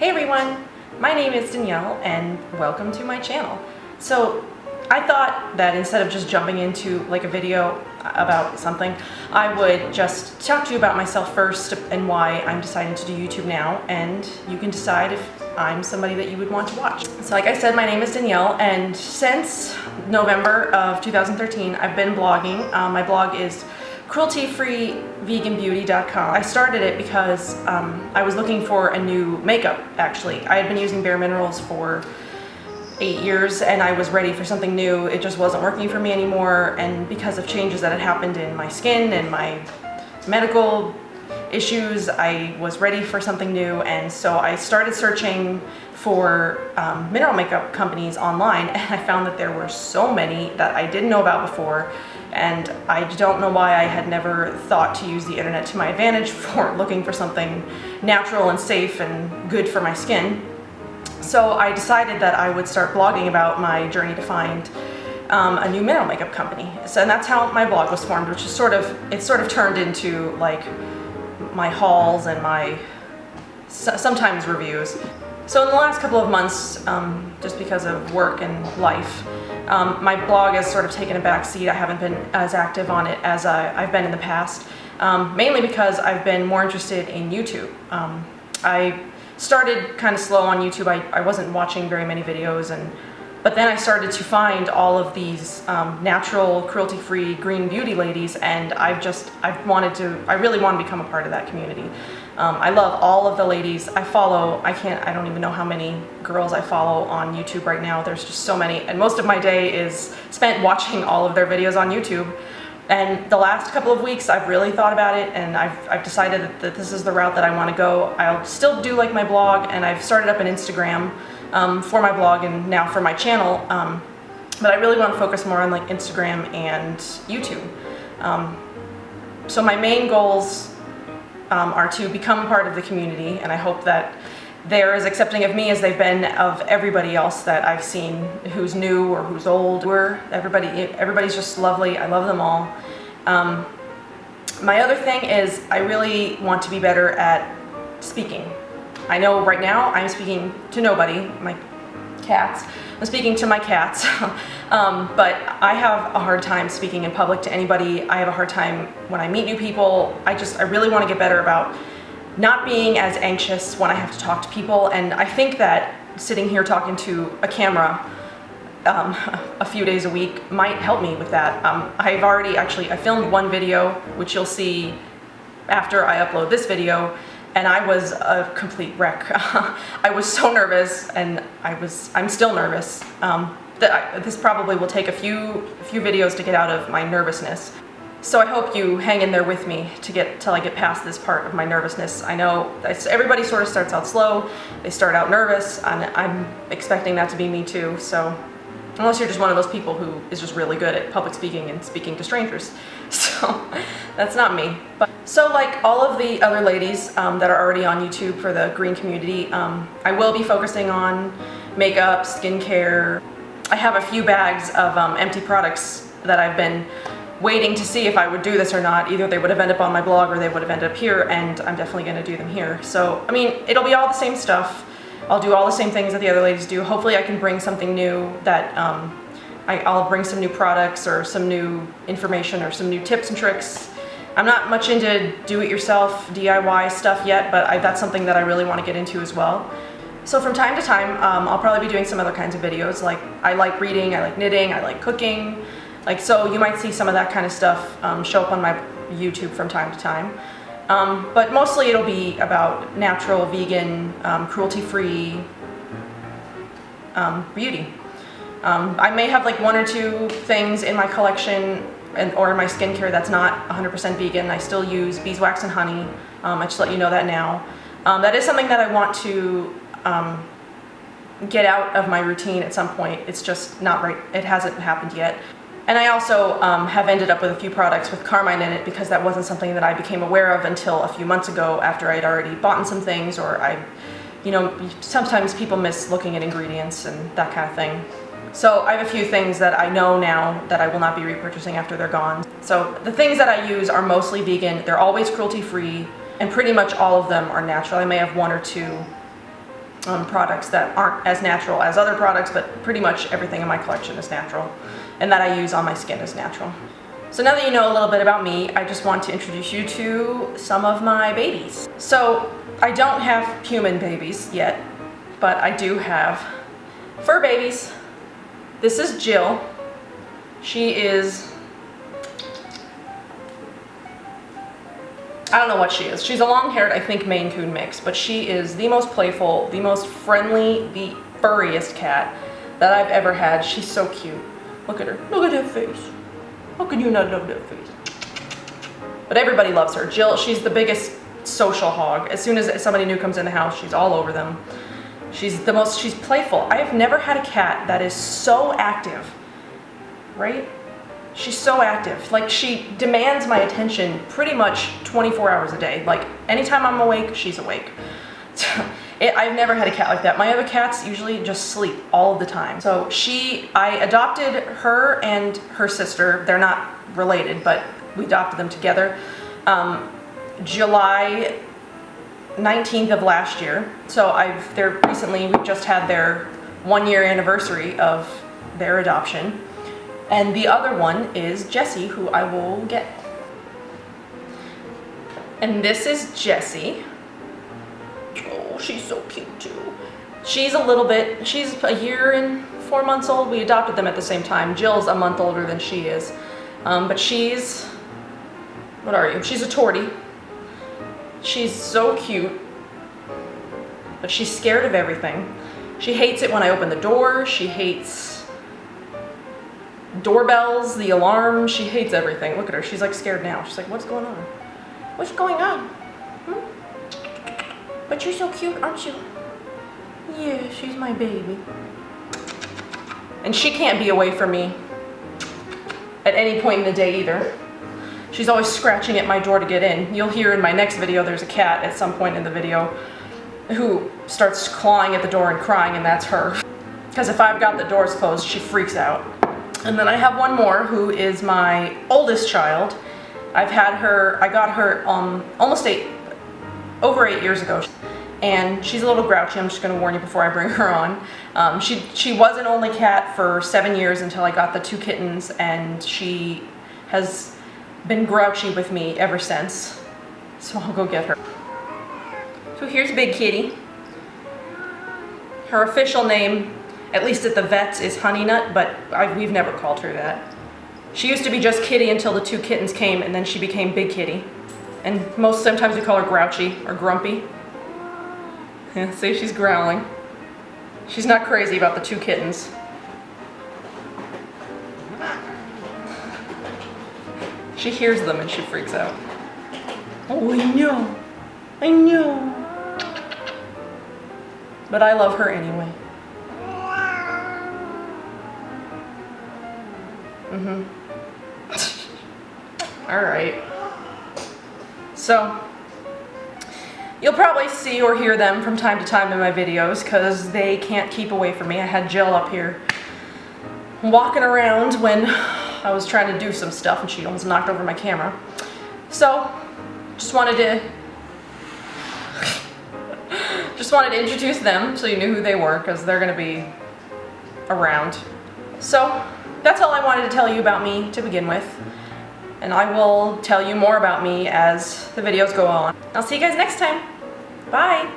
Hey everyone, my name is Danielle and welcome to my channel. So I thought that instead of just jumping into like a video about something, I would just talk to you about myself first and why I'm deciding to do YouTube now, and you can decide if I'm somebody that you would want to watch. So like I said, my name is Danielle, and since November of 2013 I've been blogging. My blog is Cruelty Free Beauty.com. I started it because I was looking for a new makeup, actually. I had been using Bare Minerals for 8 years and I was ready for something new. It just wasn't working for me anymore, and because of changes that had happened in my skin and my medical issues, I was ready for something new, and so I started searching for mineral makeup companies online, and I found that there were so many that I didn't know about before, and I don't know why I had never thought to use the internet to my advantage for looking for something natural and safe and good for my skin. So I decided that I would start blogging about my journey to find a new mineral makeup company. So, and that's how my blog was formed, which is sort of turned into like my hauls and my sometimes reviews. So in the last couple of months, just because of work and life, my blog has sort of taken a back seat. I haven't been as active on it as I've been in the past, mainly because I've been more interested in YouTube. I started kind of slow on YouTube. I wasn't watching very many videos, but then I started to find all of these natural, cruelty-free green beauty ladies, and I really want to become a part of that community. I love all of the ladies I follow. I don't even know how many girls I follow on YouTube right now. There's just so many, and most of my day is spent watching all of their videos on YouTube. And the last couple of weeks I've really thought about it, and I've decided that this is the route that I want to go. I'll still do like my blog, and I've started up an Instagram for my blog and now for my channel, but I really want to focus more on like Instagram and YouTube. So my main goals are to become part of the community, and I hope that they're as accepting of me as they've been of everybody else that I've seen who's new or who's old. Everybody's just lovely. I love them all. My other thing is I really want to be better at speaking. I know right now I'm speaking to nobody, my cats. I'm speaking to my cats, but I have a hard time speaking in public to anybody. I have a hard time when I meet new people. I really want to get better about not being as anxious when I have to talk to people, and I think that sitting here talking to a camera a few days a week might help me with that. I filmed one video, which you'll see after I upload this video, and I was a complete wreck. I was so nervous, and I'm still nervous. This probably will take a few videos to get out of my nervousness. So I hope you hang in there with me till I get past this part of my nervousness. I know everybody sort of starts out slow. They start out nervous, and I'm expecting that to be me too. So unless you're just one of those people who is just really good at public speaking and speaking to strangers. So that's not me. So like all of the other ladies that are already on YouTube for the green community, I will be focusing on makeup, skincare. I have a few bags of empty products that I've been waiting to see if I would do this or not. Either they would have ended up on my blog or they would have ended up here, and I'm definitely going to do them here. So I mean, it'll be all the same stuff. I'll do all the same things that the other ladies do. Hopefully I can bring something new that I'll bring some new products or some new information or some new tips and tricks. I'm not much into do-it-yourself DIY stuff yet, but that's something that I really want to get into as well. So from time to time, I'll probably be doing some other kinds of videos. Like I like reading, I like knitting, I like cooking. So you might see some of that kind of stuff show up on my YouTube from time to time. But mostly it'll be about natural, vegan, cruelty-free beauty. I may have like one or two things in my collection or in my skincare that's not 100% vegan. I still use beeswax and honey. I just let you know that now. That is something that I want to get out of my routine at some point. It's just not right. It hasn't happened yet. And I also have ended up with a few products with carmine in it because that wasn't something that I became aware of until a few months ago after I'd already bought some things, or sometimes people miss looking at ingredients and that kind of thing. So I have a few things that I know now that I will not be repurchasing after they're gone. So the things that I use are mostly vegan. They're always cruelty free, and pretty much all of them are natural. I may have one or two products that aren't as natural as other products, but pretty much everything in my collection is natural, and that I use on my skin is natural. So now that you know a little bit about me, I just want to introduce you to some of my babies. So I don't have human babies yet, but I do have fur babies. This is Jill. She is, I don't know what she is. She's a long-haired, I think, Maine Coon mix, but she is the most playful, the most friendly, the furriest cat that I've ever had. She's so cute. Look at her. Look at that face. How can you not love that face? But everybody loves her. Jill, she's the biggest social hog. As soon as somebody new comes in the house, she's all over them. She's playful. I have never had a cat that is so active, right? She's so active. Like, she demands my attention pretty much 24 hours a day. Like, anytime I'm awake, she's awake. I've never had a cat like that. My other cats usually just sleep all of the time. So I adopted her and her sister. They're not related, but we adopted them together. July 19th of last year. So we've just had their 1-year anniversary of their adoption. And the other one is Jessie, who I will get. And this is Jessie. Oh, she's so cute too. She's a year and 4 months old. We adopted them at the same time. Jill's a month older than she is. But what are you? She's a tortie. She's so cute. But she's scared of everything. She hates it when I open the door. She hates doorbells, the alarm. She hates everything. Look at her. She's like scared now. She's like, what's going on? What's going on? But you're so cute, aren't you? Yeah, she's my baby. And she can't be away from me at any point in the day either. She's always scratching at my door to get in. You'll hear in my next video there's a cat at some point in the video who starts clawing at the door and crying, and that's her. Because if I've got the doors closed, she freaks out. And then I have one more who is my oldest child. I got her over 8 years ago. And she's a little grouchy. I'm just going to warn you before I bring her on. She was an only cat for 7 years until I got the 2 kittens, and she has been grouchy with me ever since. So I'll go get her. So here's Big Kitty. Her official name, at least at the vet's, is Honey Nut, but we've never called her that. She used to be just Kitty until the 2 kittens came, and then she became Big Kitty. And sometimes we call her Grouchy or Grumpy. Yeah, see, she's growling. She's not crazy about the 2 kittens. She hears them and she freaks out. Oh, I know. I know. But I love her anyway. All right. So, you'll probably see or hear them from time to time in my videos because they can't keep away from me. I had Jill up here walking around when I was trying to do some stuff and she almost knocked over my camera. So, just wanted to introduce them so you knew who they were, because they're going to be around. So, that's all I wanted to tell you about me to begin with. And I will tell you more about me as the videos go on. I'll see you guys next time. Bye!